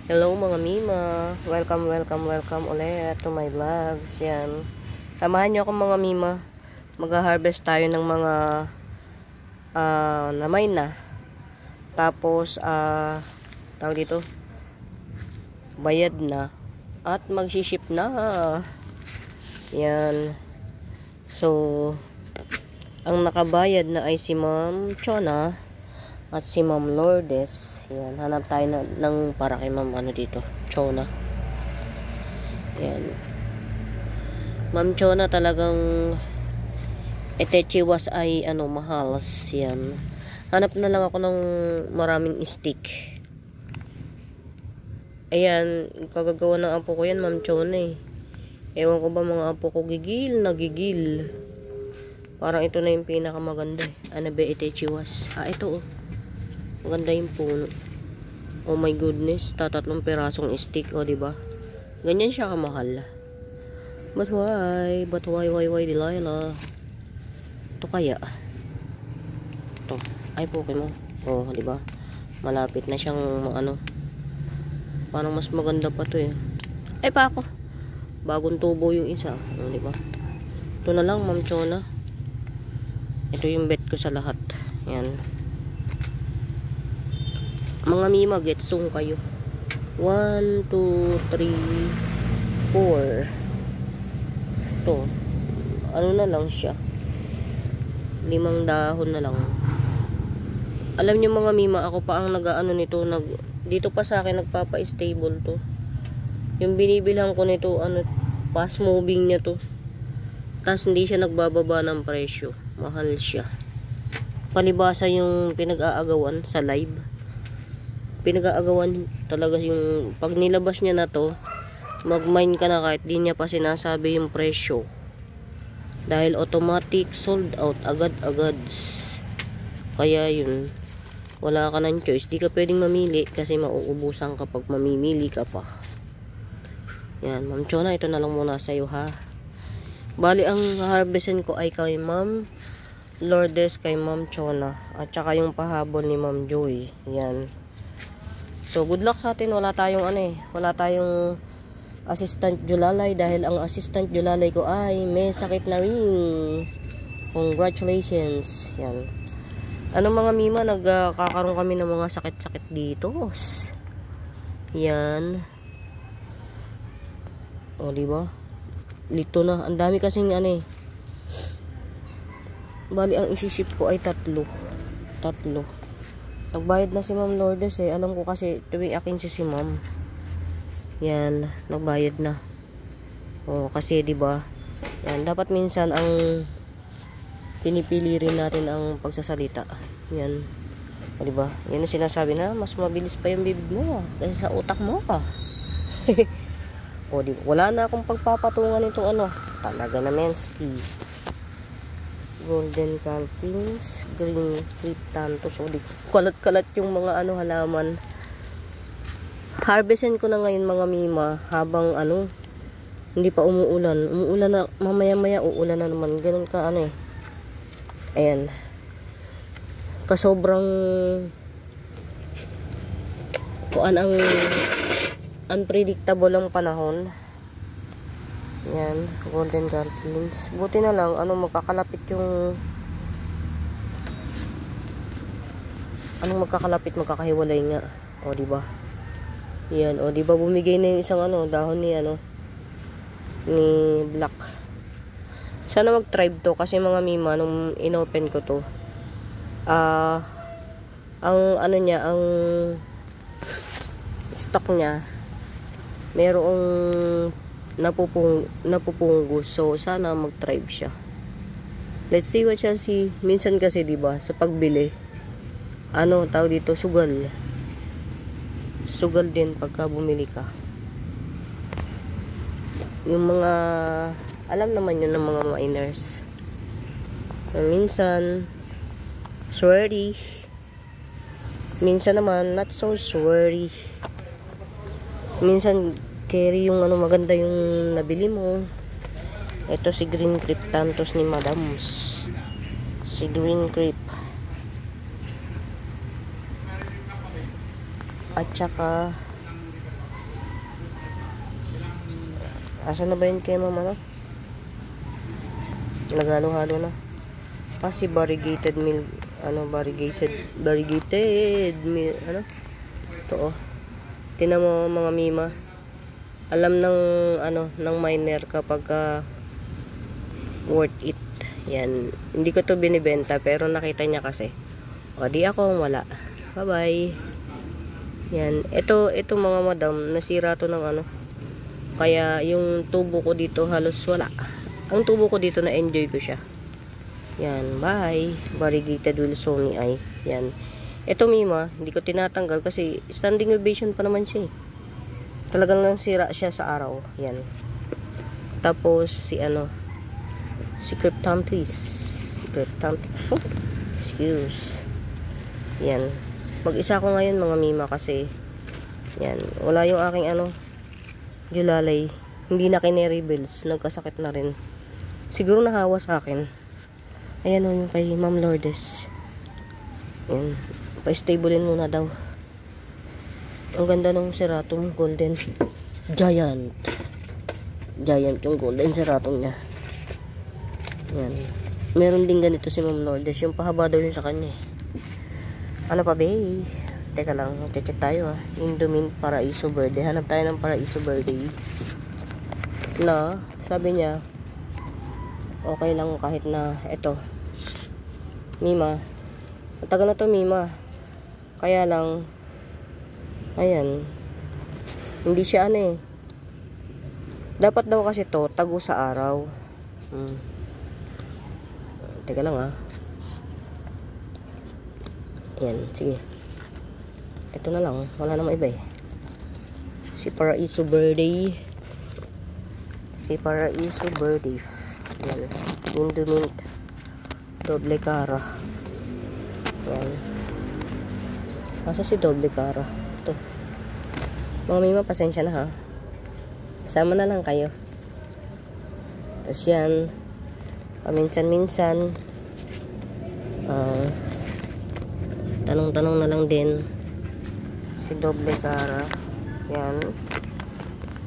Hello mga Mima, welcome ulit to my vlogs. Yan, samahan nyo ako mga Mima. Mag-harvest tayo ng mga namay na. Tapos tawag dito, bayad na at mag-ship na. Yan. So ang nakabayad na ay si Ma'am Chona at si Ma'am Lourdes. Yan, hanap tayo ng para kay Ma'am dito, Chona. Yan. Ma'am Chona talagang etechiwas ay mahalas. Yan. Hanap na lang ako ng maraming stick. Ayan, kagagawa ng apo ko yan, Ma'am Chona eh. Ewan ko ba mga apo ko gigil. Parang ito na yung pinakamaganda eh. Ano ba etechiwas? Ito oh. Maganda yung puno. Oh my goodness, tatlong pirasong stick, diba? Ganyan siya kamahal. But why, Delilah? Ito kaya. Ito, ay Pokemon. Oh, diba? Malapit na siyang parang mas maganda pa to eh. Ay pa ako. Bagong tubo yung isa. Oh, diba? Ito na lang, Ma'am Chona. Ito yung bet ko sa lahat. Yan. Mga Mima, getsong kayo. 1, 2, 3, 4. Ito. Ano na lang siya. 5 dahon na lang. Alam nyo mga Mima, ako pa ang nito. Dito pa sa akin, nagpapa-stable to. Yung binibilhan ko nito, fast moving niya to. Tapos hindi siya nagbababa ng presyo. Mahal siya. Palibasa yung pinag-aagawan sa live. Pinag-aagawan talaga yung pag nilabas niya na to, mag-mine ka na kahit di niya pa sinasabi yung presyo. Dahil automatic sold out agad-agad. Kaya yun, wala ka ng choice. Di ka pwedeng mamili kasi mauubusan kapag mamimili ka pa. Yan, Ma'am Chona, ito na lang muna sa'yo ha. Bali, ang harvestin ko ay kay Ma'am Lourdes, kay Ma'am Chona, at saka yung pahabol ni Ma'am Joy. Yan. So, good luck sa atin. Wala tayong assistant julalay dahil ang assistant julalay ko ay may sakit na rin. Congratulations. Yan. Mga Mima, nagkakaroon kami ng mga sakit-sakit dito. Yan. O, diba? Lito na. Ang dami kasing Bali, ang isi-ship ko ay tatlo. Nagbayad na si Ma'am Lourdes eh. Alam ko kasi tuwing akin si Ma'am. Yan, nagbayad na. Oh, kasi 'di ba? Yan, dapat minsan ang pinipili rin natin ang pagsasalita. Yan. O, 'di ba? Yan ang sinasabi na mas mabilis pa yung bibig mo kasi sa utak mo ka. O, di wala na akong pagpapatungan itong talaga na Mensky. Golden Calkins, Green Cryptanthus. So, kalat-kalat yung mga halaman. Harvestin ko na ngayon mga Mima habang hindi pa umuulan. Umuulan na, mamaya-maya uulan na naman. Ganun ka Ayan. Kasobrang ang unpredictable ang panahon. Yan, Golden Calkins. Buti na lang, magkakalapit yung magkakahiwalay nga. O, diba? Yan, o, diba bumigay na yung isang dahon ni ni Black. Sana mag-tribe to kasi mga Mima, nung inopen ko to, ang stock niya, merong napupunggo. So, sana mag-tribe siya. Let's see what shall see. Minsan kasi, diba, sa pagbili, tawag dito, sugal. Sugal din pagka bumili ka. Yung mga, alam naman yun ng mga miners. Minsan, sweary. Minsan naman, not so sweary. Minsan, carry yung maganda yung nabili mo. Ito si Green Cryptanthus ni Madams. Si Green Crypt. At saka Asan na ba yun kay mama no? Naghalo-halo na. Si variegated milk, variegated milk, ito oh. Tinan mo mga mima. Alam ng, ng miner kapag worth it. Yan. Hindi ko to binibenta, pero nakita niya kasi. O, di ako wala. Bye-bye. Yan. Ito mga madam, nasira to ng Kaya, yung tubo ko dito halos wala. Ang tubo ko dito na-enjoy ko siya. Yan, bye. Variegated Wilsoni ay. Yan. Ito mima, hindi ko tinatanggal kasi standing ovation pa naman siya eh. Talagang lang sira siya sa araw. Yan. Tapos si Cryptanthus. Excuse. Yan. Mag-isa ko ngayon mga mima kasi yan, wala yung aking Julalay. Hindi na kine-rebels. Nagkasakit na rin. Siguro nahawa sa akin. Ayan o yung kay Ma'am Lourdes. Yan. Pa-stablein muna daw. Ang ganda ng Ceratong Golden Giant. Giant yung Golden Ceratong niya. Yan. Meron din ganito si Ma'am Lourdes. Yung pahaba daw yun sa kanya. Ano pa ba? Teka lang. Check tayo Indomint Paraiso Verde. Hanap tayo ng Paraiso Verde. Na, sabi niya, okay lang kahit na ito. Mima. Matagal na to Mima. Kaya lang, ayan. Hindi siya dapat daw kasi to, tago sa araw. Teka lang Ayan, sige. Ito na lang, wala namang iba Si Paraiso Verde. Ayan. Indomint Doble Cara. Ayan. Masa si Doble Cara? Ito. Mga mima, pasensya na Sama na lang kayo. Tapos yan. Paminsan-minsan. Tanong-tanong na lang din. Si Doble Cara. Yan.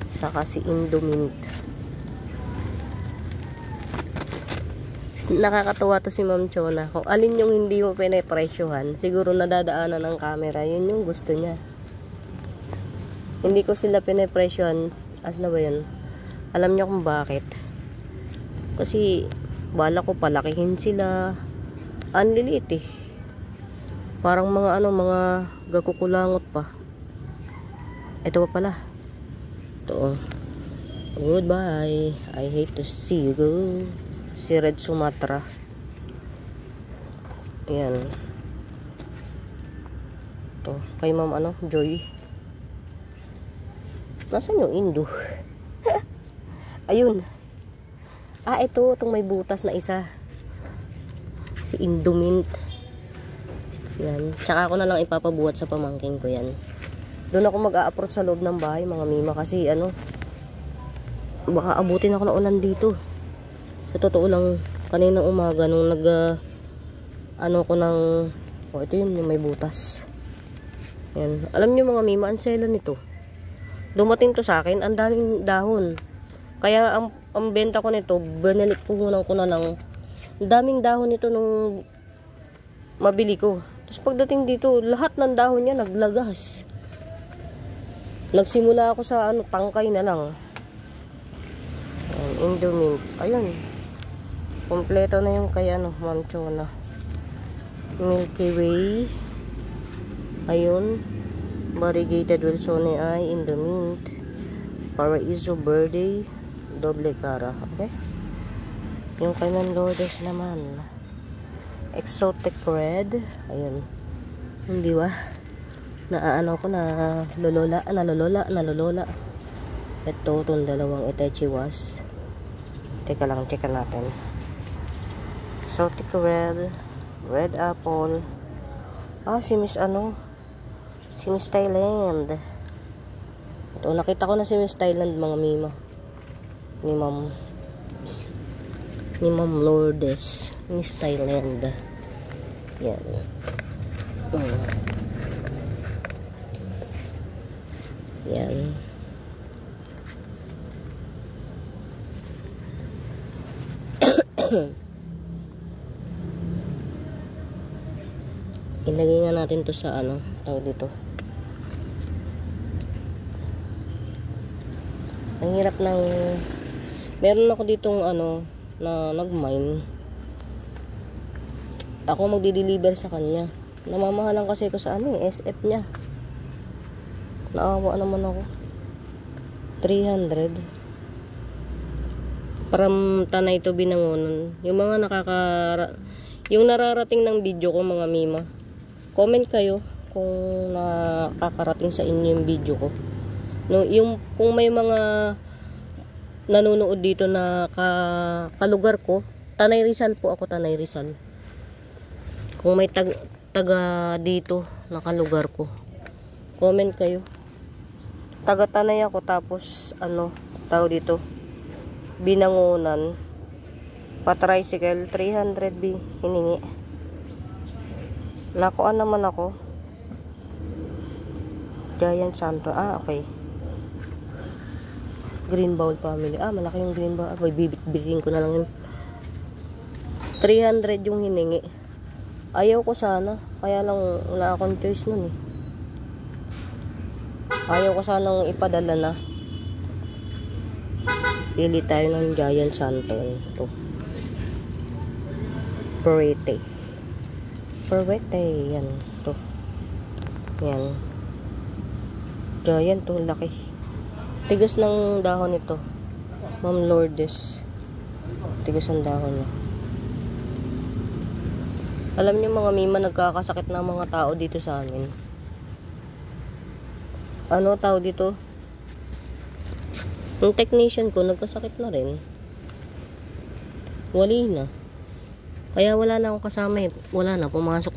Saka si Indomint. Nakakatuwa to si Ma'am Chona. Kung alin yung hindi mo pinapresyohan, siguro nadadaanan ng camera. Yun yung gusto niya. Hindi ko sila pinapresyohan. Na ba yun? Alam niyo kung bakit. Kasi bala ko palakihin sila. Ang liliit Parang mga mga gakukulangot pa. Ito pa pala. Ito Goodbye. I hate to see you go. Si Red Sumatra. Ayan. Ito. Kay Ma'am Joy. Nasaan yung Indo? Ayun. Ito. Itong may butas na isa. Si Indomint. Yan. Tsaka ako na lang ipapabuhat sa pamangking ko yan. Doon ako mag-a-approach sa loob ng bahay, mga mima. Kasi baka abutin ako ng ulan dito. Sa totoo lang, kaninang umaga nung ko ng ito yun, yung may butas. Yan. Alam niyo mga mima, ang sela nito. Dumating to sa akin, ang daming dahon. Kaya ang benta ko nito, binalik puhunan ko na lang. Ang daming dahon nito nung mabili ko. Tapos pagdating dito, lahat ng dahon niya naglagas. Nagsimula ako sa tangkay na lang. Indomint. Ayun. Kompleto na yung kay Ma'am Chona. Milky Way. Ayun. Variegated Wilsoni ay Indomint. Paraiso Verde. Doble Cara. Okay? Yung kay Ma'am Lourdes naman. Exotic Red. Ayun. Hindi ba? Ko na nalolola. Ito, itong dalawang Itachi was. Teka lang, check natin. Exotic Red. Red Apple. Si Miss Thailand. Ito, nakita ko na si Miss Thailand, mga mima. Ni Ma'am Lourdes. Miss Thailand. Yan. Yan. Ilagay nga natin to sa ano, tawag dito. Ang hirap ng, meron ako ditong ano na nag-mine. Ako magdi-deliver sa kanya. Namamahalan kasi ko sa ano, SF niya. Naawa naman ako. 300. From Tanay to Binangonan. Yung mga yung nararating ng video ko, mga mima. Comment kayo kung nakakarating sa inyo yung video ko. No, kung may mga nanonood dito na kalugar ko, Tanay Rizal po ako, Tanay Rizal. Kung may taga dito na kalugar ko, comment kayo. Taga Tanay ako, tapos ano, tawag dito, Binangonan. Pa-tricycle, 300 hiningi. Nakuha naman ako. Giant Santo. Okay. Green Bowl family. Malaki yung Green Bowl. Bibit-bitin ko na lang yun. 300 yung hiningi. Ayaw ko sana. Kaya lang wala akong choice nun eh. Ayaw ko sanang ipadala na. Pili tayo ng Giant Santo. Ito. Perete. Yan. Ito. Yan. Giant to. Laki. Tigas ng dahon ito. Ma'am Lourdes. Tigas ng dahon niya. Alam niyo mga mima, nagkakasakit ng mga tao dito sa amin. Ano tao dito? Yung technician ko, nagkasakit na rin. Wali na. Kaya wala na akong kasama eh. Wala nang pumasok.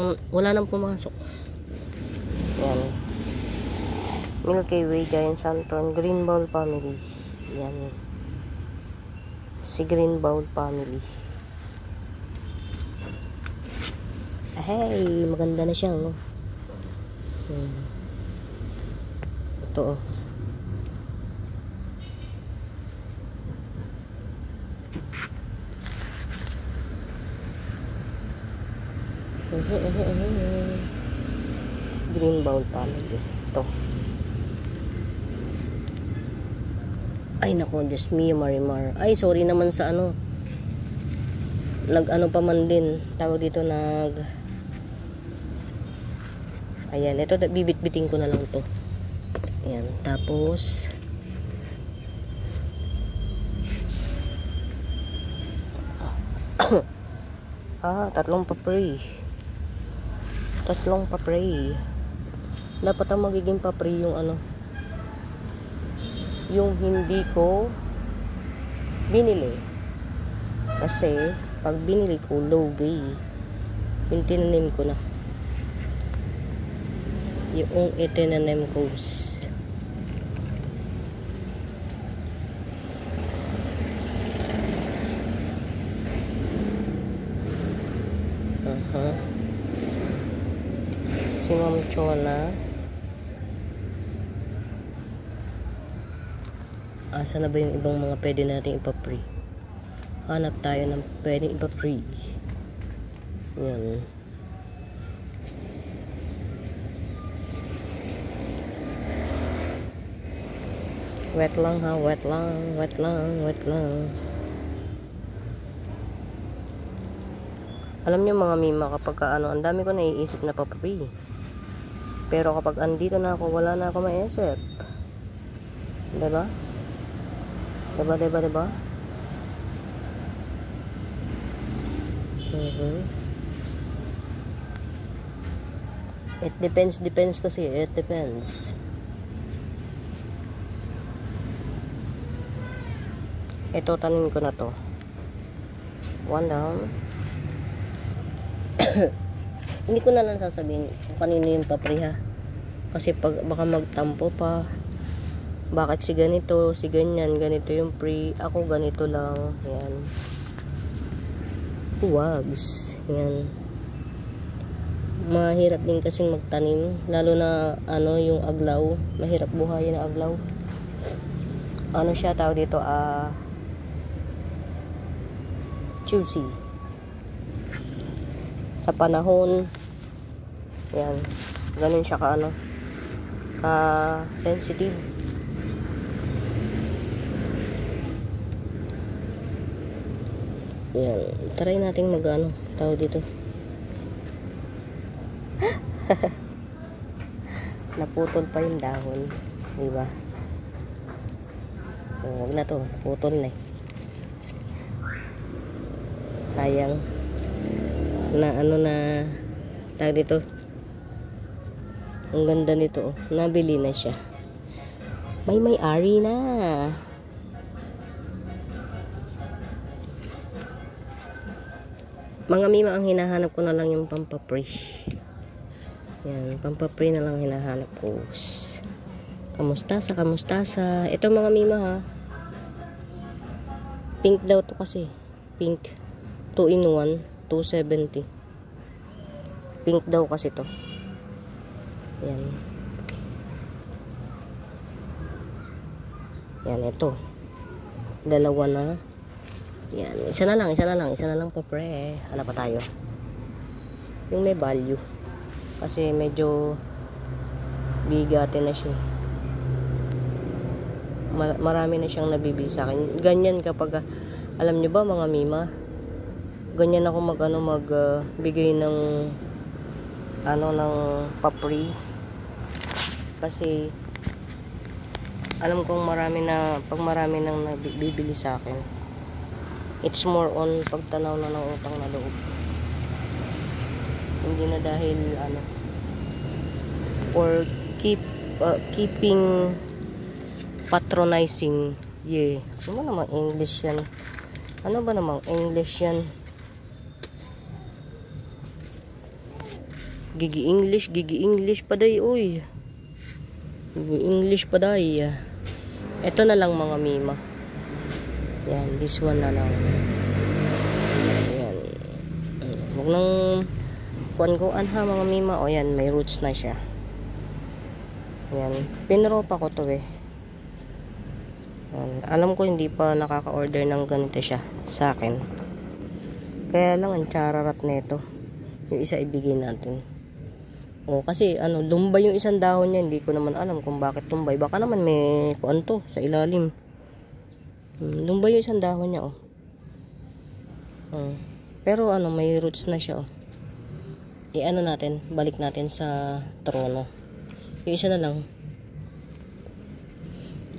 Yan. Milky Way, Giant Santon, Green Bowl family. Yan. Si Green Bowl family. Hey, maganda na siya. Oh. Ito oh. Green Bowl family. Ito. Ay nako, Diyos mio, Marimar. Ay, sorry naman sa ano. Nag-ano pa man din. Tawag dito Ayan, ito bibit-biting ko na lang to. Ayan, tapos tatlong papray. Dapat ang magiging papray yung ano, yung hindi ko binili. Kasi pag binili ko, logay. Yung tinanim ko na. Yung itinanim ko. Si Ma'am Chona. Asa na ba yung ibang mga pwede nating ipa-free? Hanap tayo ng pwede ipa-free. Yan. Wet lang ha, wet lang. Alam niyo mga mima, kapag ang dami ko naiisip na pa-free. Pero kapag andito na ako, wala na ako maisip. Diba? Diba? It depends kasi. It depends. Ito, tanin ko na to. One down. Hindi ko na lang sasabihin kung kanino yung papri ha. Kasi baka magtampo pa. Bakit si ganito, si ganyan, ganito yung pre. Ako ganito lang. Yan. Huwags. Yan. Mahirap din kasing magtanim. Lalo na yung aglaw. Mahirap buhayin na aglaw. Ano siya tawag dito? Juicy. Sa panahon, yan, ganun siya ka ano, ka sensitive. Yan, try natin mag ano, tawag dito. Naputol pa yung dahon, diba? Huwag na to, naputol na eh. Sayang na ano na tawag dito. Ang ganda nito, oh. Nabili na siya. May-ari na. Mga mima, ang hinahanap ko na lang yung pampapre. Yan, pampapre na lang hinahanap ko. Kamustasa, kamustasa. Ito mga mima ha. Pink daw to kasi. Pink. 2-in-1. 270. Pink daw kasi to. Yan. Yan, ito. Dalawa na. Yan. Isa na lang po pre. Hala pa tayo. Yung may value. Kasi medyo bigatin na siya. Marami na siyang nabibili sa akin. Ganyan kapag, alam nyo ba mga mima, ganyan ako magbigay ng ng papri. Kasi alam kong pag marami nang nabibili sa akin, it's more on pagtanaw na ng utang na loob. Hindi na dahil or keeping patronizing. Yeah. Ano ba namang English yan? Ano ba namang English yan? Gigi English pa day, uy. Gigi English pa day. Ito na lang mga mima. Yan, this one na lang. Yan. Huwag nang kuan-kuan ha mga mima. O yan, may roots na siya. Yan. Pinropa ko to eh. Yan. Alam ko hindi pa nakaka-order ng ganito siya sa akin. Kaya lang ang chararat nito. Yung isa ibigay natin. O kasi lumbay yung isang dahon niya. Hindi ko naman alam kung bakit lumbay. Baka naman may kuan to sa ilalim. Lumbay yung isang dahon niya oh. Pero may roots na siya oh. Natin, balik natin sa trono. Yung isa na lang.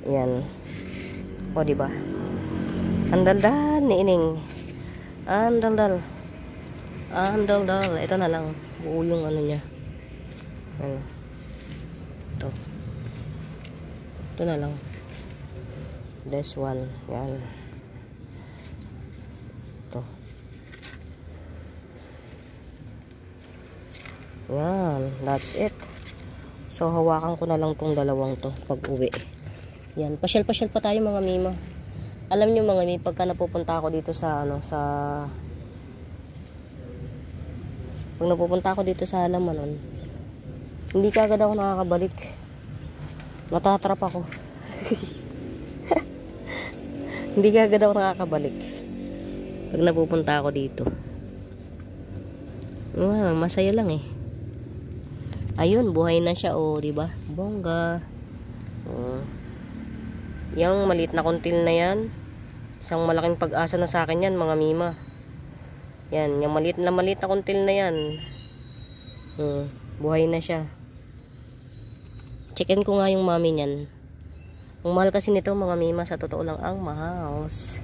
Yan. O diba? Andaldal ni Ining. Andaldal. Ito na lang. Buo yung niya. Ito na lang. This one. Yan. Ito. Yan. That's it. So, hawakan ko na lang tong dalawang to pag uwi. Yan. Pasyal-pasyal pa tayo mga mima. Alam nyo mga mima, pagka napupunta ako dito sa pag napupunta ako dito sa Halamanon, hindi kagad ako nakakabalik. Natatrap ako. Hindi kagad ako nakakabalik pag napupunta ako dito. Masaya lang eh. Ayun, buhay na siya oh, di ba? Bongga. Yung maliit na kuntil na yan, isang malaking pag-asa na sa akin yan mga mima. Yan, yung maliit na kuntil na yan. Buhay na siya. Checkin ko nga yung mami niyan. Ang mahal kasi nito mga mima, sa totoo lang ang mahaos.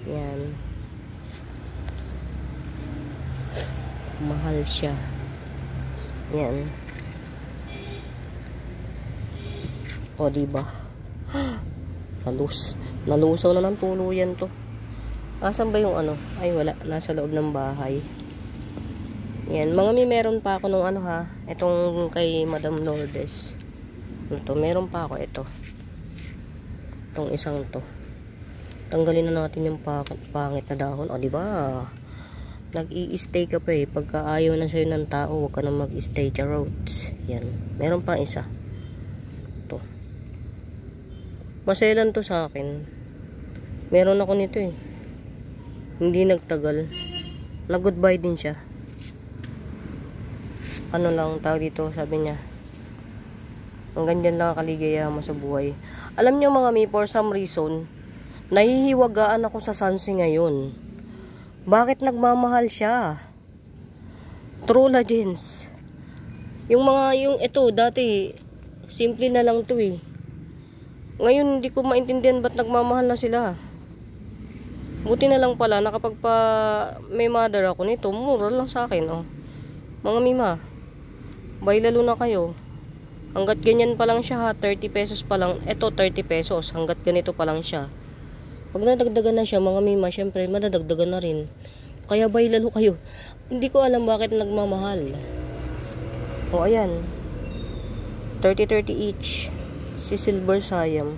Yan. Mahal siya. Yan. O diba? Nalusaw na ng tuluyan to. Asan ba yung Ay wala, nasa loob ng bahay. Yan, mga meron pa ako nung itong kay Madam Lourdes. Ito, meron pa ako ito. Itong isang to. Tanggalin na natin yung pangit na dahon. O diba? Nag-i-stay ka pa eh. Pagka ayaw na sa'yo ng tao, huwag ka na mag-stay sa roads. Yan. Meron pa isa. Ito. Masaya lang to sa akin. Meron ako nito eh. Hindi nagtagal. Nag-goodbye din siya. Ano lang tawag dito, sabi niya. Hanggang dyan lang kaligayahan mo sa buhay. Alam niyo mga mi, for some reason, nahihiwagaan ako sa Sansi ngayon. Bakit nagmamahal siya? True legends. Yung ito, dati, simple na lang to eh. Ngayon, hindi ko maintindihan ba't nagmamahal na sila. Buti na lang pala, may mother ako nito, mura lang sa akin, oh. Mga mima, bay lalo na kayo. Hanggat ganyan pa lang siya ha, 30 pesos pa lang. Ito, 30 pesos, hanggat ganito pa lang siya. Pag nadagdagan na siya, mga mima, syempre, madadagdagan na rin. Kaya bay lalo kayo. Hindi ko alam bakit nagmamahal. O, ayan. 30-30 each. Si Silver Siam.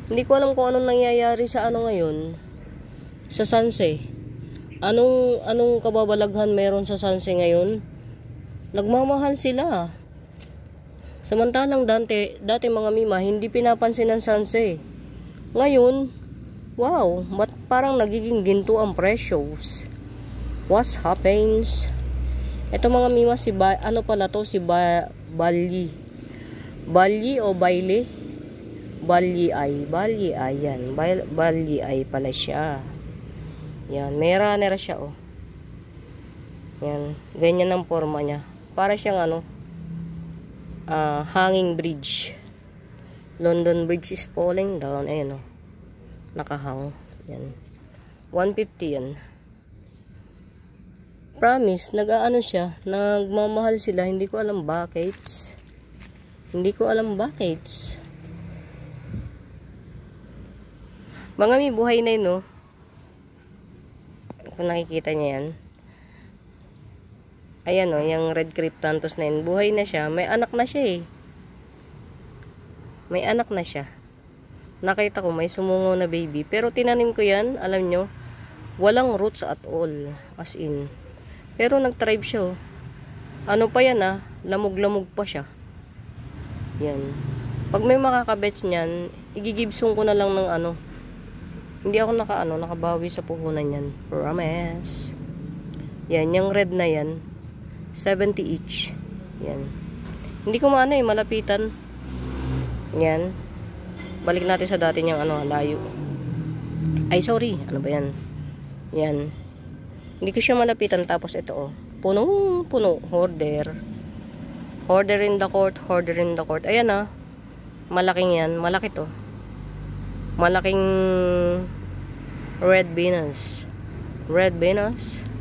Hindi ko alam kung anong nangyayari sa ngayon. Sa Sanse. Anong kababalaghan meron sa Sanse ngayon? Nagmamahal sila. Samantalang dati mga mima, hindi pinapansin ng Sanse. Ngayon, wow, ba't parang nagiging ginto ang presyo? What happens? Ito mga mima, si Balyi. Balyi o Bailey? Balyi ay yan. Balyi ay pala siya. Yan, mera siya oh. Yan, ganyan ang forma niya. Para siyang hanging bridge. London Bridge is falling down. Ayan o. Nakahang. Yan. 150 yan. Promise, siya. Nagmamahal sila. Hindi ko alam bakit. Mga may buhay na yun, no? Kung nakikita niya yan. Ayan o, yung red cryptanthus na yun. Buhay na siya. May anak na siya eh. Nakita ko may sumungaw na baby. Pero tinanim ko yan, alam nyo, walang roots at all. As in. Pero nag-thrive siya oh. Ano pa yan lamog-lamog pa siya. Yan. Pag may makakabets niyan, igigibsong ko na lang ng Hindi ako nakabawi sa puhunan yan. Promise. Yan, yung red na yan. 70 each. Yan. Hindi ko malapitan. Yan. Balik natin sa dati niyang layo. Ay, sorry. Ano ba yan? Yan. Hindi ko siya malapitan. Tapos ito, oh. Puno. Hoarder. Hoarder in the court. Ayan, malaking yan. Malaki to. Malaking red Venus.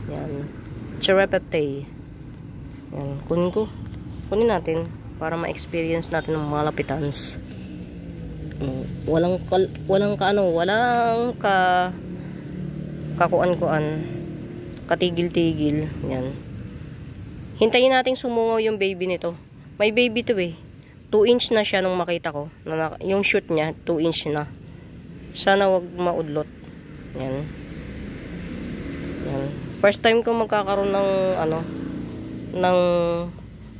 Yan. Cherepepte. Yan. Kunin natin para ma-experience natin ng malapitans. Walang kakuan-kuan. Katigil-tigil. Yan. Hintayin nating sumungaw yung baby nito. May baby to eh. 2 inch na siya nung makita ko. Yung shoot niya, 2 inch na. Sana wag maudlot. Yan. Yan. First time ko magkakaroon ng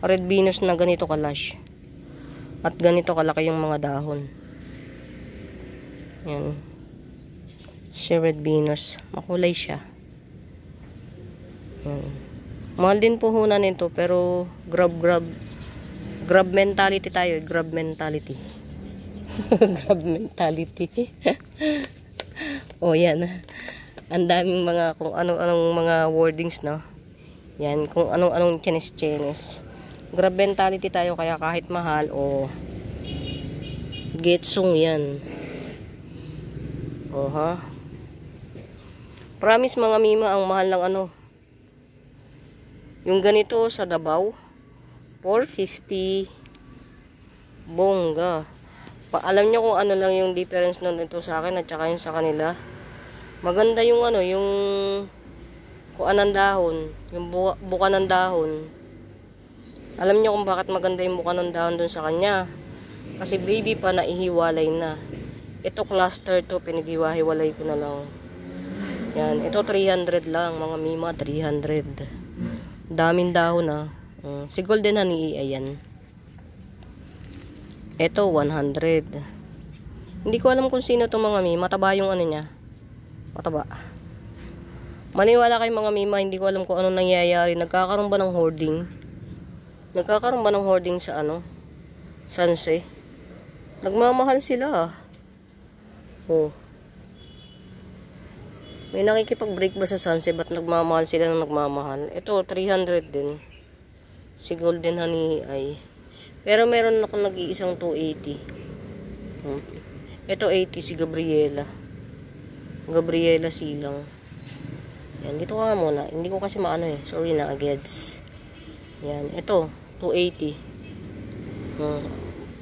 red Venus na ganito kalash. At ganito kalaki yung mga dahon. Yan. Si red Venus. Makulay siya. Yan. Mahal din puhunan nito pero grab mentality tayo. Grab mentality. Oh yan. Ang daming kung anong mga wordings no. Yan, kung anong Chinese. Grab mentality tayo kaya kahit mahal getsong yan. Promise mga mima, ang mahal ng yung ganito sa Davao 450. Bongga. Alam nyo kung lang yung difference nun ito sa akin at saka yung sa kanila. Maganda yung yung kuan ng dahon, yung buka ng dahon. Alam nyo kung bakit maganda yung buka ng dahon dun sa kanya. Kasi baby pa, naihiwalay na. Ito cluster to, pinaghiwa-hiwalay ko na lang. Yan, ito 300 lang mga mima, 300. Daming dahon si Golden Honey, ayan. Ito 100. Hindi ko alam kung sino to mga mima. Mataba yung niya. Mataba. Maniwala kayo mga mima, hindi ko alam kung ano nangyayari. Nagkakaroon ba ng hoarding? Nagkakaroon ba ng hoarding sa ano? Sanse? Nagmamahal sila. Oh. May nakikipag-break ba sa Sanse? Ba't nagmamahal sila ng nagmamahal? Ito, 300 din. Si Golden Honey ay. Pero meron ako nag-iisang 280. Ito 80 si Gabriela. Gabriela Silang. Yan, dito ka muna. Hindi ko kasi maano eh. Sorry na, ageds. Yan, ito 280.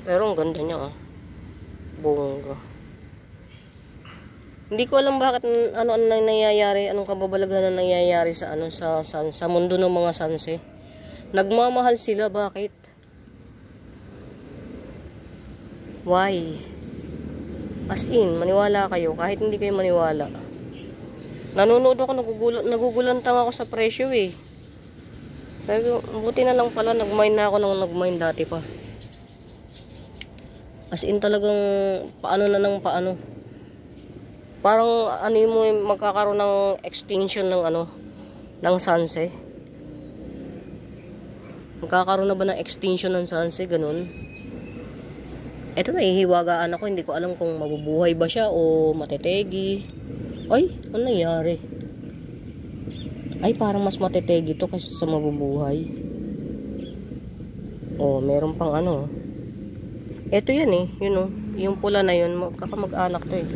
Pero ang ganda niya ah. Bongga. Hindi ko alam bakit ano nangyayari, anong kababalaghan na nangyayari sa ano sa mundo ng mga sanse. Nagmamahal sila, bakit? Why? As in, maniwala kayo kahit hindi kayo maniwala. Nanonood ako, nagugulantang ako sa presyo eh. Pero buti na lang pala nag-mine na ako nang nag-mine dati pa. As in talagang paano na ng paano. Parang ano mo magkakaroon ng extinction ng ano ng Sanse. Magkakaroon na ba ng extinction ng Sanse, ganun? Ito nahihiwagaan ako, hindi ko alam kung mabubuhay ba siya o matetegi. Ay, ano nangyari? Ay, parang mas matetegi to kasi sa mabubuhay. Oh, meron pang ano. Ito yan eh, yun oh. Yung pula na yun, kakamag-anak to eh.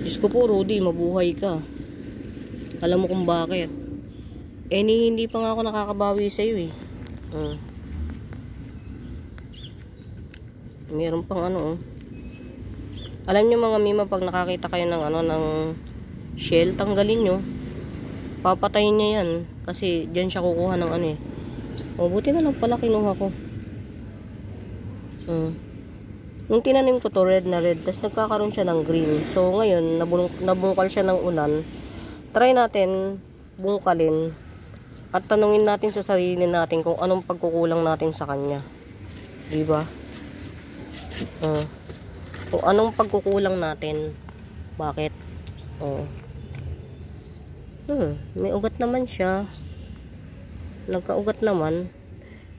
Diyos ko po, Rudy, mabuhay ka. Alam mo kung bakit. Eh, hindi pa nga ako nakakabawi sa'yo eh. Meron pang ano oh. Alam nyo mga mima, pag nakakita kayo ng ano, ng shell, tanggalin nyo. Papatayin niya yan. Kasi dyan siya kukuha ng ano eh. O, buti na lang pala kinuha ko. Nung tinanim ko to, red na red. Tapos nagkakaroon siya ng green. So, ngayon, nabungkal siya ng ulan. Try natin bungkalin. At tanungin natin sa sarili natin kung anong pagkukulang natin sa kanya. Diba? Kung anong pagkukulang natin. Bakit? May ugat naman siya. Nagkaugat naman.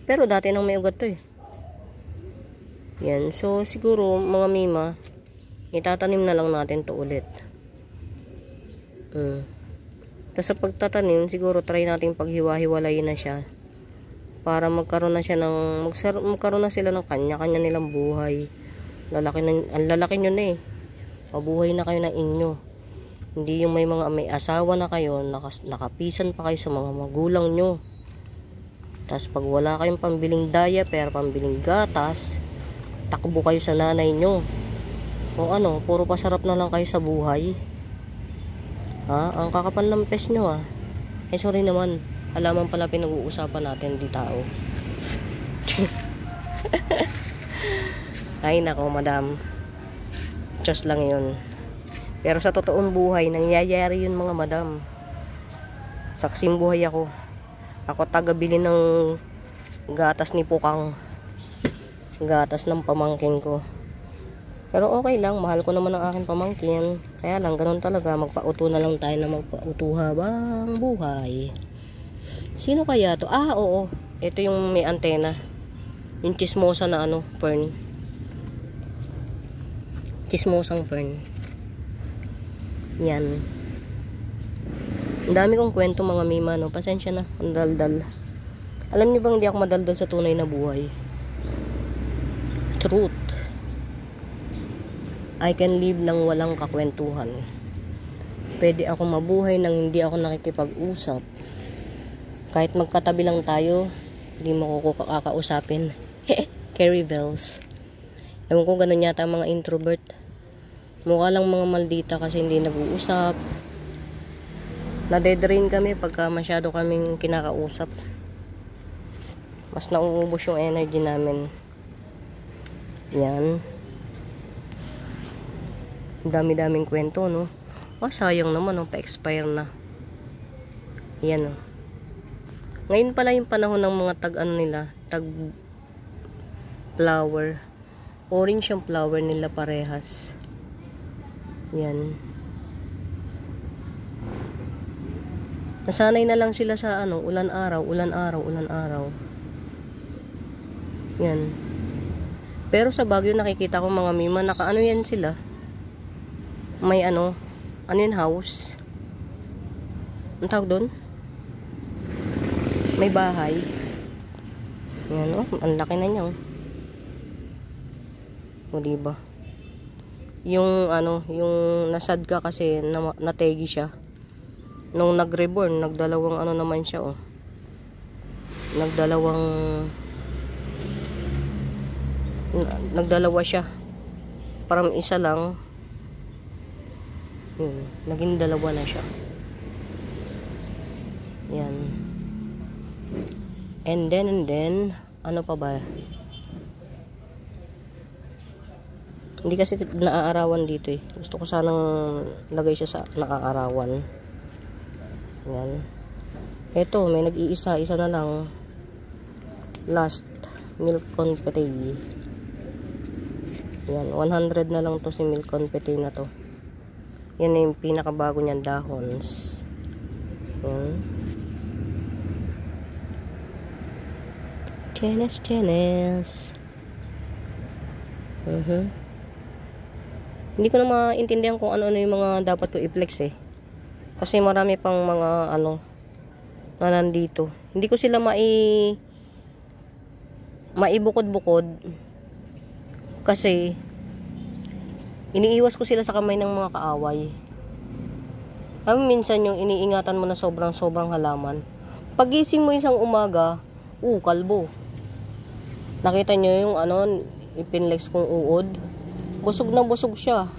Pero dati nang may ugat to eh. Yan. So, siguro, mga mima, itatanim na lang natin to ulit. Tapos sa pagtatanim, siguro try natin paghiwa-hiwalayin na siya. Para magkaroon na siya ng, magkaroon na sila ng kanya-kanya nilang buhay. Ang lalaki nyo na eh. Mabuhay na kayo ng inyo. Hindi yung may asawa na kayo, nakapisan pa kayo sa mga magulang nyo. Tapos pag wala kayong pambiling diaper, pambiling gatas, takbo kayo sa nanay nyo. O ano, puro pasarap na lang kayo sa buhay. Ang kakapal ng pes nyo Eh sorry naman, alaman pala pinag-uusapan natin di tao. Ay nako madam, Diyos lang yun. Pero sa totoong buhay, nangyayari yun mga madam. Saksing buhay ako. Ako taga-bili ng gatas ni Pukang. Gatas ng pamangkin ko. Pero okay lang, mahal ko naman ang aking pamangkin. Kaya lang, ganun talaga, magpauto na lang tayo na magpauto habang buhay. Sino kaya to? Oo. Ito yung may antena. Yung chismosa na ano, fern. Chismosang fern. Yan. Ang dami kong kwento mga mima, no? Pasensya na, ang daldal. Alam niyo bang hindi ako madaldal sa tunay na buhay? Truth. I can live nang walang kakwentuhan. Pwede ako mabuhay nang hindi ako nakikipag-usap. Kahit magkatabi lang tayo, hindi mo ko kakausapin. Carry bells. Ewan ko ganun yata mga introvert. Mukha lang mga maldita kasi hindi nag-uusap. Nade-drain kami pagka masyado kaming kinakausap. Mas nauubos yung energy namin. Yan. Dami-daming kwento, no? Sayang naman, no? Pa-expire na. Yan, no? Ngayon pala yung panahon ng mga tag flower. Orange yung flower nila parehas. Yan. Nasanay na lang sila sa ano, ulan araw, ulan araw, ulan araw. Yan. Pero sa Baguio nakikita ko mga mima, nakaano yan sila. May ano yun, house. Ang tawag doon? May bahay. Yan, oh, ang laki na niya, oh. O, diba? Yung ano, yung nasad ka kasi nategi siya. Nung nag-reborn, nagdalawang ano naman siya, oh. Nagdalawa siya. Parang isa lang. Yun, naging dalawa na siya. Yan. And then, ano pa ba? Hindi kasi naaarawan dito eh. Gusto ko sanang lagay siya sa naaarawan. Yan. Ito, may nag-iisa. Isa na lang. Last. Milk confetti. Yan. 100 na lang to si milk confetti na to. Yan na yung pinakabago niyang dahons. Yan. Chenes. Hindi ko na maintindihan kung ano-ano yung mga dapat ko i-flex eh. Kasi marami pang mga ano na nandito. Hindi ko sila maibukod-bukod. Kasi iniiwas ko sila sa kamay ng mga kaaway. Minsan yung iniingatan mo na sobrang halaman. Pagising mo isang umaga, kalbo. Nakita nyo yung ano, ipinlex kong uod. Busog na busog siya.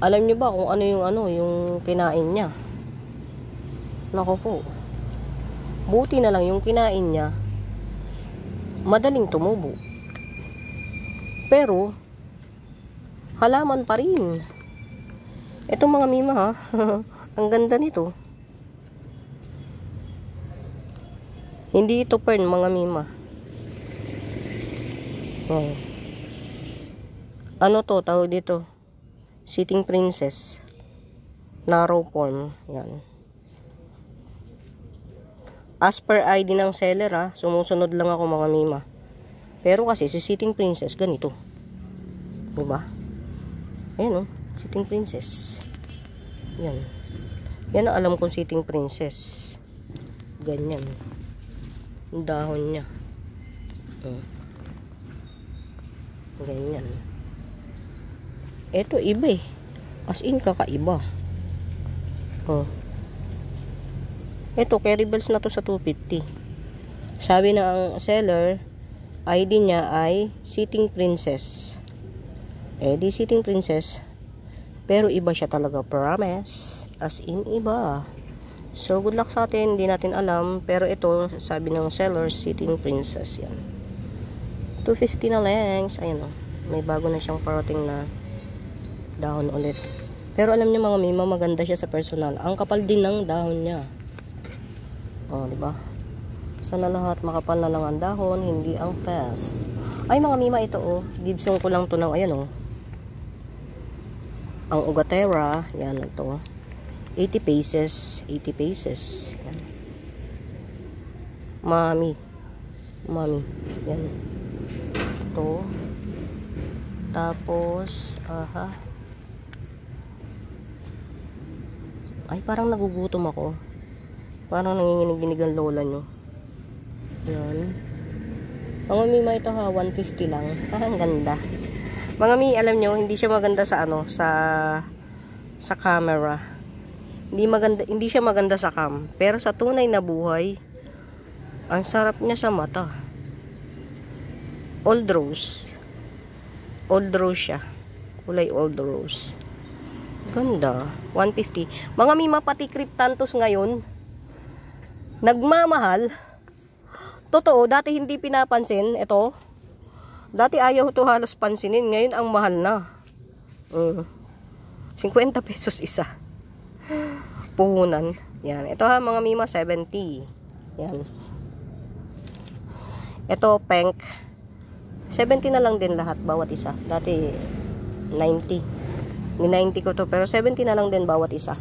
Alam nyo ba kung ano yung kinain niya? Nako po. Buti na lang yung kinain niya, madaling tumubo. Pero, halaman pa rin. Itong mga mima ha, ang ganda nito. Hindi ito fern, mga mima. Oh. Ano to, tawag dito? Sitting princess. Narrow form. Yan. As per ID ng seller ha, sumusunod lang ako mga mima. Pero kasi si sitting princess, ganito. Diba? Ayan o, sitting princess. Yan. Yan ang alam kong sitting princess. Ganyan. Ang dahon niya. Ganyan. Ito iba eh. As in kakaiba. Ito carry bells na to sa 250. Sabi ng seller, ID niya ay sitting princess. Di sitting princess. Pero iba siya talaga, promise. As in iba. So good luck sa atin, hindi natin alam. Pero ito, sabi ng seller, sitting princess yan. 250 na lengths. Ayan o. May bago na siyang parating na dahon ulit. Pero alam niyo mga mima, maganda siya sa personal. Ang kapal din ng dahon niya. Diba? Sana lahat makapal na lang ang dahon, hindi ang fast. Ay mga mima, ito Gibson ko lang to ng, ayan ang Ugatera, yan ito. 80 pesos. 80 pesos. Yan. Mami. Yan. Ito. Tapos, ay, parang nagugutom ako. Parang nanginginig-ginig ang lola nyo. Yan. Mga mima, ito 150 lang. Ang ganda. Mga mi, alam nyo, hindi siya maganda sa sa camera. Hindi siya maganda sa cam. Pero sa tunay na buhay, ang sarap niya sa mata. Old rose. Old rose siya. Kulay old rose. Ganda. 150. Mga mima, pati cryptanthus ngayon, nagmamahal. Totoo, dati hindi pinapansin. Ito. Dati ayaw to halos pansinin. Ngayon ang mahal na. 50 pesos isa. Puhunan. Yan. Ito mga mima, 70. Yan. Ito, pink. 70 na lang din lahat, bawat isa. Dati, 90. Ni 90 ko to. Pero 70 na lang din bawat isa.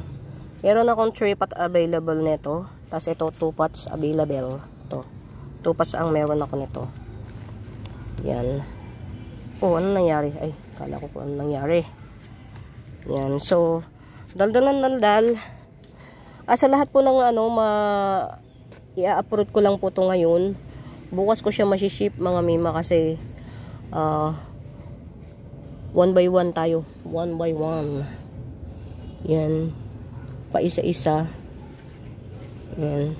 Meron akong 3 pot available nito. Tapos ito 2 pots available. Ito. 2 pots ang meron ako nito. Yan. Oh, ano nangyari? Ay, kala ko po ano nangyari. Yan. So, daldalan daldal. Sa lahat po ng ano, i-upload ko lang po to ngayon. Bukas ko siya masiship mga mima kasi 1 by 1 tayo. 1 by 1. Yan. Pa isa-isa. Yan.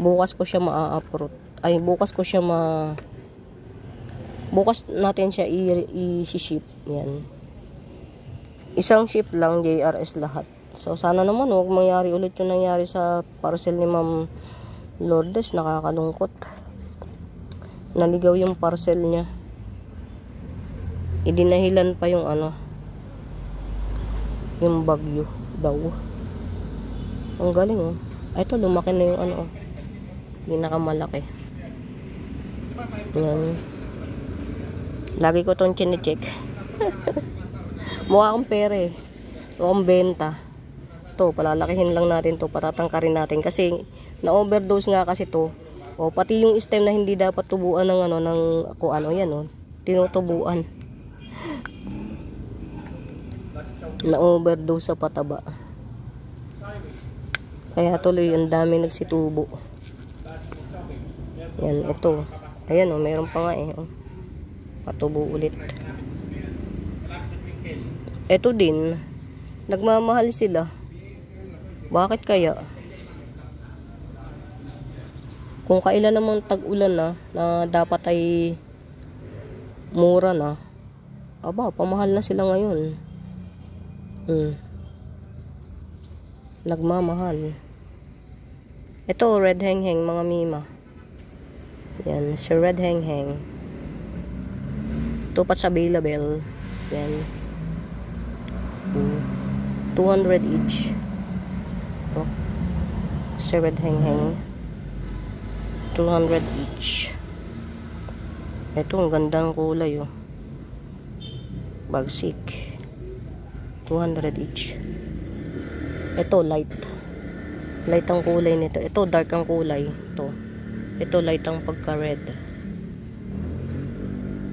Bukas ko siya ma-upload. Ay, bukas natin siya i-ship. Yan. Isang ship lang, JRS lahat. So, sana naman huwag mangyari ulit yung nangyari sa parcel ni Ma'am Lourdes. Nakakalungkot. Naligaw yung parcel niya. Idinahilan pa yung ano, yung bagyo daw. Ang galing oh. Ay, ito, lumaki na yung ano oh. Pinakamalaki. Yan. Lagi ko itong chine-check. Mukha akong pere. Mukhang benta. To, palalakihin lang natin to, patatangkarin natin kasi na-overdose nga kasi to. O pati yung stem na hindi dapat tubuan ng ano ng kung ano yan oh, tinutubuan. Na-overdose sa pataba. Kaya tuloy ang dami nagsitubo. Yan, ito. Ayan oh, mayroon pa nga eh oh. Patubo ulit. Ito din, nagmamahal sila. Bakit kaya? Kung kailan namang tag-ulan na dapat ay mura na, aba, pamahal na sila ngayon. Nagmamahal. Ito, red hengheng mga mima. Yan, si red hengheng. 2 pots available. Yan. 200 each. Ito. Si red hengheng. 200 each. Ito, ang gandang kulay oh. Bagsik. 200 each. Ito, light. Light ang kulay nito. Ito, dark ang kulay. Ito, light ang pagka-red.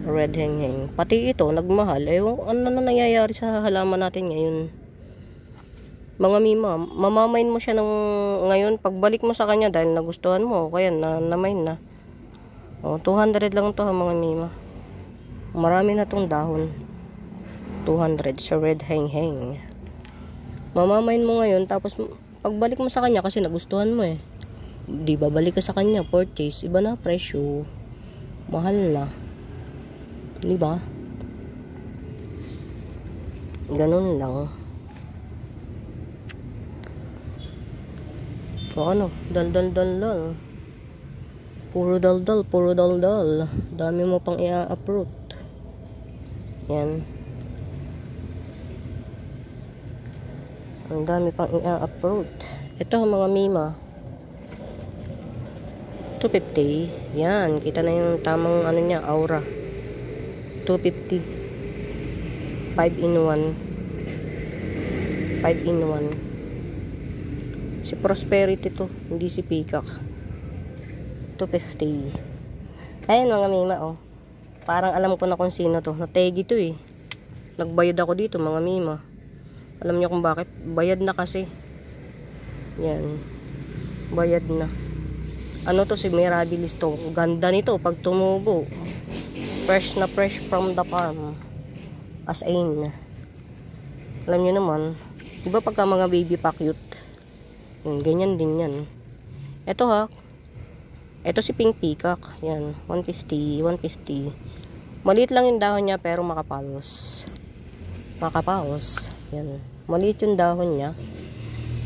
Red hengheng. Pati ito, nagmahal. Ano na nangyayari sa halaman natin ngayon? Mga mima, mamamain mo siya ng ngayon. Pagbalik mo sa kanya dahil nagustuhan mo, kaya namain na. 200 lang to mga mima. Marami na tong dahon. 200 sa red hengheng. Mamamain mo ngayon, tapos pagbalik mo sa kanya kasi nagustuhan mo eh. Di ba balik ka sa kanya, purchase, iba na presyo. Mahal na. Di ba? Ganun lang. O ano, dal. Puro dal. Dami mo pang i-uproot. Yan. Ang dami pang i-uproot. Ito mga mima. 250. Yan, kita na yung tamang ano niya, aura. 250. 5 in 1. 5 in 1. Si Prosperity to, hindi si Peacock. 250. Ayan mga mima oh. Parang alam ko na kung sino to. Nategi to eh. Nagbayad ako dito mga mima. Alam niyo kung bakit? Bayad na kasi. Yan. Bayad na. Ano to, si Mirabilis to. Ganda nito pag tumubo. Fresh na fresh from the farm. As in. Alam niyo naman. Diba pagka mga baby pa cute? Ganyan din yan. Ito ha. Ito si Pink Peacock. Yan. 150. Maliit lang yung dahon niya pero makapals. Yan. Maliit yung dahon niya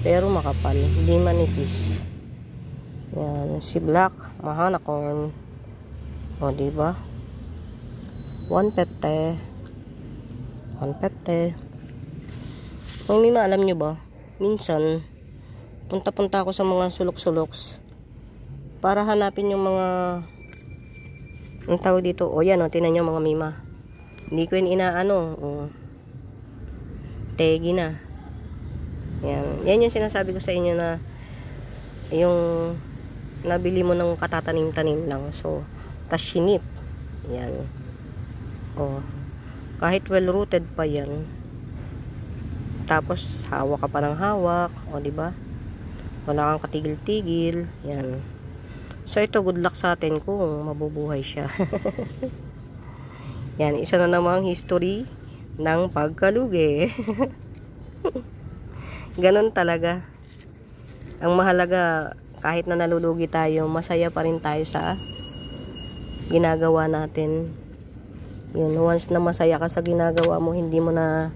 pero makapal. Hindi manipis. Yan. Si Black Mahana Corn. O diba? 150. Kung hindi alam nyo ba, minsan punta-punta ako sa mga sulok-suloks para hanapin yung mga ang tawag dito. O yan o, tinan nyo mga mima. Hindi ko yun inaano. O, tegi na. Yan yung sinasabi ko sa inyo na yung nabili mo ng katatanim-tanim lang. So, tas sinip. Yan. Oh. Kahit well-rooted pa yan. Tapos, hawak ka pa ng hawak. O, diba? Wala kang katigil-tigil. Yan. So, ito, good luck sa atin kung mabubuhay siya. Yan. Isa na namang history ng pagkalugi. Ganon talaga. Ang mahalaga, kahit na nalulugi tayo, masaya pa rin tayo sa ginagawa natin. Yun, once na masaya ka sa ginagawa mo, hindi mo na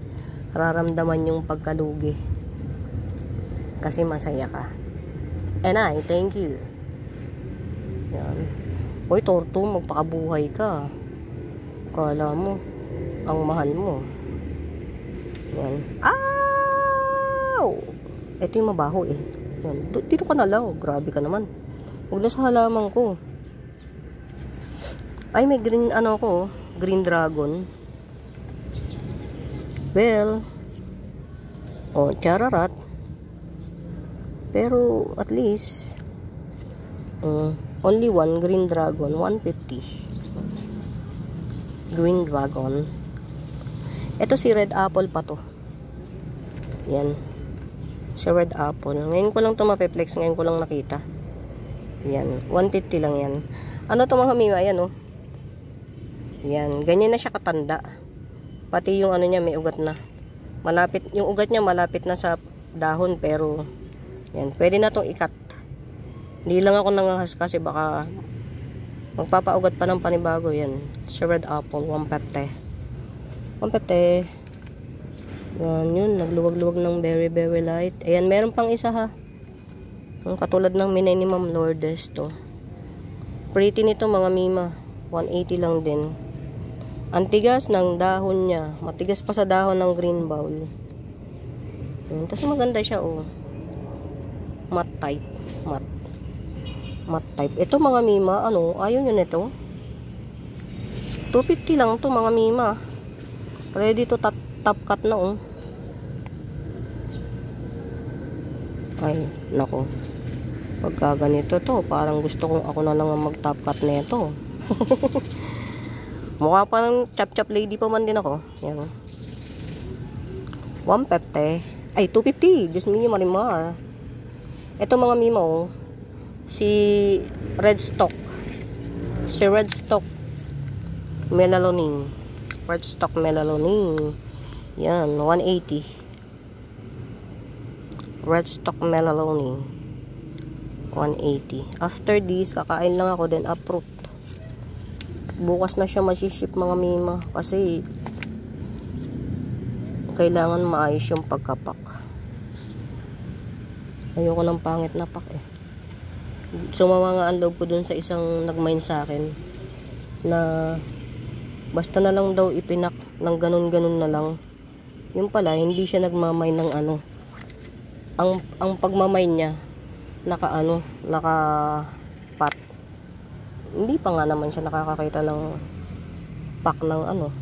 raramdaman yung pagkalugi. Kasi masaya ka. And I thank you. Yan. Hoy, Torto, magpakabuhay ka. Kala mo, ang mahal mo. Yan. Ow! Ito yung mabaho eh. Yan. Dito ka na lang. Grabe ka naman. Huwag na sa halaman ko. Ay, may green, ano ko, green dragon. Well, oh, chararat. Pero, at least, only one green dragon, 150. Green dragon. Ito si red apple pa to. Yan. Si red apple. Ngayon ko lang ito mapiplex. Ngayon ko lang nakita. Yan. 150 lang yan. Ano to mga mima? Ayan oh. Yan. Ganyan na siya katanda. Pati yung ano niya may ugat na. Malapit. Yung ugat niya malapit na sa dahon. Pero yan. Pwede na itong ikat. Hindi lang ako nangahas kasi baka magpapaugat pa ng panibago. Yan. Si red apple. 150. 150. Yan, yun, nagluwag-luwag ng very light. Ayan, meron pang isa ha. Yung katulad ng minimum Lourdes to. Pretty nito mga mima. 180 lang din. Ang tigas ng dahon niya. Matigas pa sa dahon ng green bowl. Yan, tapos maganda siya oh. Matte type. Matte type. Ito mga mima, ano, ayaw nyo nito. 250 lang to mga mima. Ready to top cut na oh. Ay, nako. Pagka ganito to, parang gusto kong ako na lang ang mag top cut na ito. Mukha pa ng chop lady pa man din ako. Yan. 150. Ay, 250. Diyos me, marimar. Ito mga mima oh. Si red stock. Si red stock melaloning. Red stock melaloning. Yan, 180. Red stock melaloning. 180. After this, kakain lang ako then uproot. Bukas na siya masiship mga mima. Kasi kailangan maayos yung pagkapak. Ayoko ng pangit na pak eh. Sumawa nga ang loob ko dun sa isang nagmine sa akin. Na basta na lang daw ipinak ng ganun-ganun na lang. Yung pala, hindi siya nagmamay ng ano. Ang pagmamay niya, naka pat. Hindi pa nga naman siya nakakakita ng pack ng ano,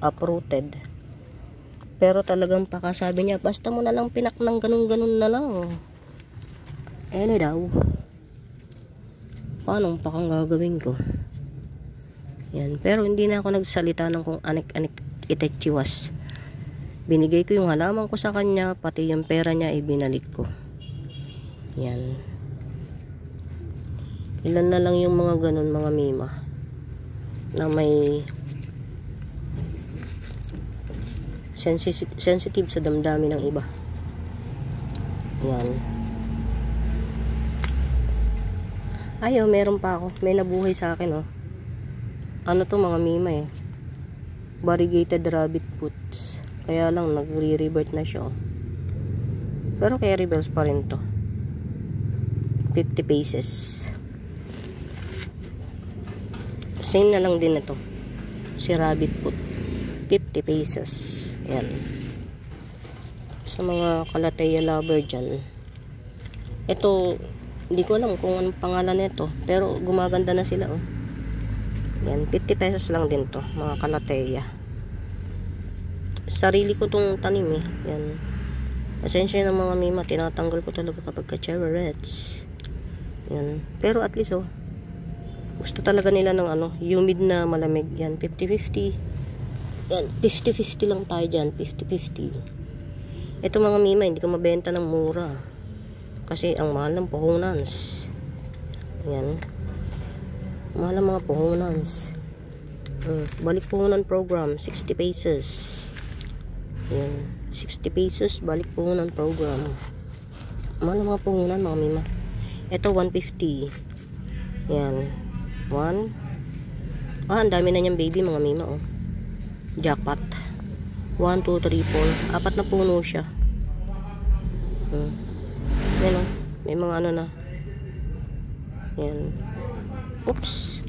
uprooted. Pero talagang pakasabi niya, basta mo na lang pinak ng ganun-ganun na lang. Ano daw? Paano pakang gagawin ko? Yan. Pero hindi na ako nagsalita ng kung anik-anik itechiwas. Binigay ko yung halaman ko sa kanya, pati yung pera niya ibinalik ko. Yan. Ilan na lang yung mga ganun mga mima na may sensitive sa damdamin ng iba. Yan. Ayaw, meron pa ako. May nabuhay sa akin oh. Ano to mga mima eh. Variegated rabbit foots. Kaya lang nagre-revert na siya oh. Pero carry bells pa rin to. 50 pesos. Same na lang din ito. Si rabbit foot. 50 pesos. Yan. Sa mga kalateya lover dyan. Ito, hindi ko alam kung anong pangalan nito. Pero gumaganda na sila oh. Yan, 50 pesos lang din to. Mga kalateya. Sarili ko tong tanim eh. Yan. Pasensya ng mga mima, tinatanggal ko talaga kapag ka-cherrets. Yan. Pero at least gusto talaga nila ng humid na malamig. Yan, 50-50. Yan, 50-50 lang tayo dyan. 50-50. Ito mga mima, hindi ko mabenta ng mura. Kasi ang mahal ng puhunans. Yan. Mahal ang mga puhunans. Balik puhunan program, 60 pesos. Yan. 60 pesos, balik puhunan program. Mahal ang mga puhunan mga mima. Ito 150. Yan. Ang dami na niyang baby mga mima Jackpot. 1, 2, 3, 4. 4 na puno siya. Yan may mga na. Yan. Oops.